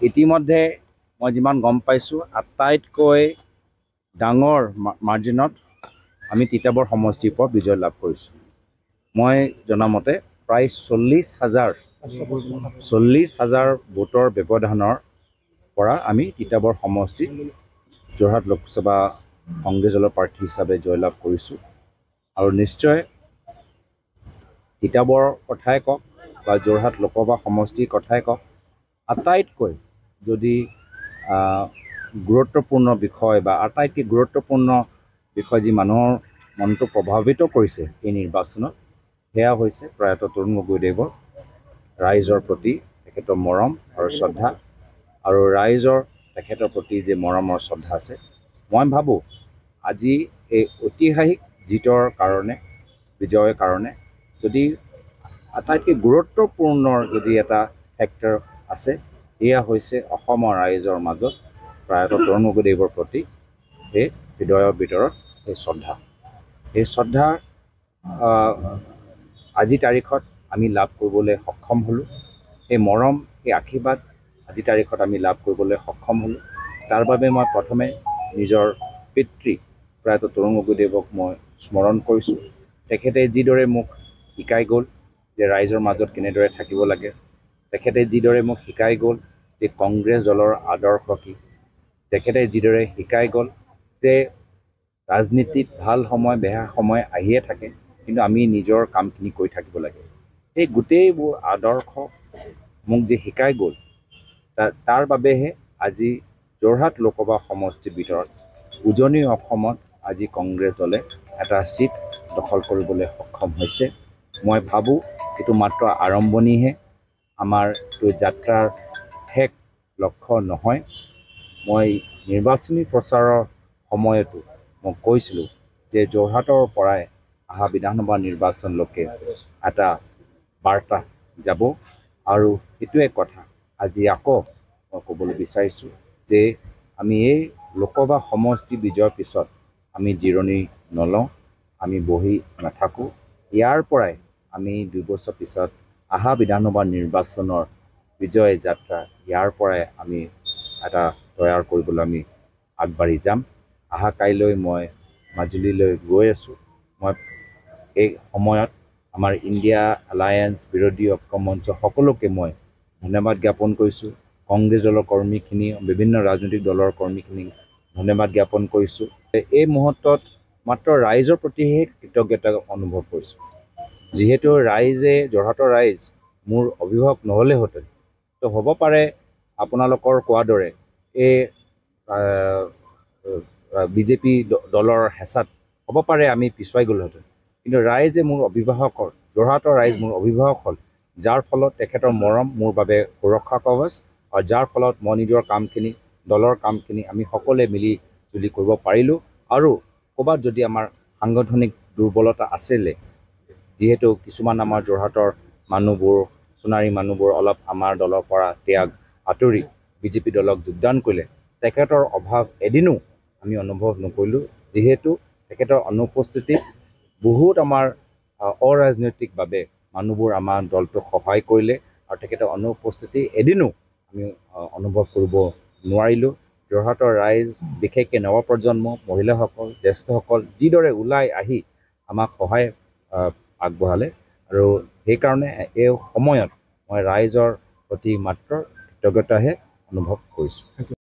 ইতিমধ্যে মই যিমান গম পাইছোঁ আটাইতকৈ ডাঙৰ মাৰ্জিনত আমি তিতাবৰ সমষ্টিৰ পৰা বিজয় লাভ কৰিছোঁ। মই জনামতে প্ৰায় 40,000 ভোটৰ ব্যৱধানৰ পৰা আমি তিতাবৰ সমষ্টিত যোৰহাট লোকসভা কংগ্ৰেছ দলৰ প্ৰাৰ্থী হিচাপে জয়লাভ কৰিছোঁ। আৰু নিশ্চয় তিতাবৰ কথাই কওক বা যোৰহাট লোকসভা সমষ্টিৰ কথাই কওক, আটাইতকৈ যদি গুৰুত্বপূৰ্ণ বিষয় বা আটাইতকৈ গুৰুত্বপূৰ্ণ বিষয় যি মানুহৰ মনটো প্ৰভাৱিত কৰিছে এই নিৰ্বাচনত, সেয়া হৈছে প্ৰয়াত তৰুণ গগৈদেৱৰ ৰাইজৰ প্ৰতি তেখেতৰ মৰম আৰু শ্ৰদ্ধা, আৰু ৰাইজৰ তেখেতৰ প্ৰতি যে মৰমৰ শ্ৰদ্ধা আছে। মই ভাবোঁ আজি এই ঐতিহাসিক জিতৰ কাৰণে, বিজয়ৰ কাৰণে যদি আটাইতকৈ গুৰুত্বপূৰ্ণ যদি এটা ফেক্টৰ আছে, এয়া হৈছে অসমৰ ৰাইজৰ মাজত প্ৰয়াত তৰুণ গগৈদেৱৰ প্ৰতি এই হৃদয়ৰ ভিতৰত এই শ্ৰদ্ধা। এই শ্ৰদ্ধা আজি তাৰিখত আমি লাভ কৰিবলৈ সক্ষম হ'লোঁ। এই মৰম, এই আশীৰ্বাদ আজি তাৰিখত আমি লাভ কৰিবলৈ সক্ষম হ'লোঁ। তাৰ বাবে মই প্ৰথমে নিজৰ পিতৃ প্ৰয়াত তৰুণ গগৈদেৱক মই স্মৰণ কৰিছোঁ। তেখেতে যিদৰে মোক শিকাই গ'ল যে ৰাইজৰ মাজত কেনেদৰে থাকিব লাগে, তেখেতে যিদৰে মোক শিকাই গ'ল যে কংগ্ৰেছ দলৰ আদৰ্শ কি, তেখেতে যিদৰে শিকাই গ'ল যে ৰাজনীতিত ভাল সময় বেয়া সময় আহিয়ে থাকে, কিন্তু আমি নিজৰ কামখিনি কৰি থাকিব লাগে। এই গোটেইবোৰ আদৰ্শ মোক যে শিকাই গ'ল, তাৰ বাবেহে আজি যোৰহাট লোকসভা সমষ্টিৰ ভিতৰত উজনি অসমত আজি কংগ্ৰেছ দলে এটা চিট দখল কৰিবলৈ সক্ষম হৈছে। মই ভাবোঁ এইটো মাত্ৰ আৰম্ভণিহে, আমাৰ এইটো যাত্ৰাৰ শেষ লক্ষ্য নহয়। মই নিৰ্বাচনী প্ৰচাৰৰ সময়তো মই কৈছিলোঁ যে যোৰহাটৰ পৰাই অহা বিধানসভা নিৰ্বাচনলৈকে এটা বাৰ্তা যাব, আৰু এইটোৱে কথা আজি আকৌ মই ক'বলৈ বিচাৰিছোঁ যে আমি এই লোকসভা সমষ্টি বিজয়ৰ পিছত আমি জিৰণি নলওঁ, আমি বহি নাথাকোঁ। ইয়াৰ পৰাই আমি 2 বছৰ পিছত অহা বিধানসভা নিৰ্বাচনৰ বিজয় যাত্ৰা, ইয়াৰ পৰাই আমি এটা তৈয়াৰ কৰিবলৈ আমি আগবাঢ়ি যাম। অহা কাইলৈ মই মাজুলীলৈ গৈ আছোঁ। মই এই সময়ত আমাৰ ইণ্ডিয়া এলায়েন্স, বিৰোধী ঐক্য মঞ্চ সকলোকে মই ধন্যবাদ জ্ঞাপন কৰিছোঁ। কংগ্ৰেছ দলৰ কৰ্মীখিনি, বিভিন্ন ৰাজনৈতিক দলৰ কৰ্মীখিনিক ধন্যবাদ জ্ঞাপন কৰিছোঁ। এই মুহূৰ্তত মাত্ৰ ৰাইজৰ প্ৰতিহে কৃতজ্ঞতা অনুভৱ কৰিছোঁ। যিহেতু ৰাইজে, যোৰহাটৰ ৰাইজ মোৰ অভিভাৱক নহ'লেহেঁতেন, তো হ'ব পাৰে আপোনালোকৰ কোৱাৰ দৰে এই বিজেপি দলৰ হেঁচাত হ'ব পাৰে আমি পিছুৱাই গ'লোহেঁতেন, কিন্তু ৰাইজে মোৰ অভিভাৱকৰ, যোৰহাটৰ ৰাইজ মোৰ অভিভাৱক হ'ল, যাৰ ফলত তেখেতৰ মৰম মোৰ বাবে সুৰক্ষা কৱচ, আৰু যাৰ ফলত মই নিজৰ কামখিনি, দলৰ কামখিনি আমি সকলোৱে মিলি জুলি কৰিব পাৰিলোঁ। আৰু ক'ৰবাত যদি আমাৰ সাংগঠনিক দুৰ্বলতা আছিলে, যিহেতু কিছুমান আমাৰ যোৰহাটৰ মানুহবোৰ, সোণাৰী মানুহবোৰ অলপ আমাৰ দলৰ পৰা আঁতৰি বিজেপি দলক যোগদান কৰিলে, তেখেতৰ অভাৱ এদিনো আমি অনুভৱ নকৰিলোঁ। যিহেতু তেখেতৰ অনুপস্থিতিত বহুত আমাৰ অৰাজনৈতিকভাৱে মানুহবোৰ আমাৰ দলটোক সহায় কৰিলে, আৰু তেখেতৰ অনুপস্থিতি এদিনো আমি অনুভৱ কৰিব নোৱাৰিলোঁ। যোৰহাটৰ ৰাইজ, বিশেষকৈ নৱপ্ৰজন্ম, মহিলাসকল, জ্যেষ্ঠসকল যিদৰে ওলাই আহি আমাক সহায় আগবঢ়ালে, আৰু সেইকাৰণে এই সময়ত মই ৰাইজৰ প্ৰতি মাত্ৰ কৃতজ্ঞতাহে অনুভৱ কৰিছোঁ।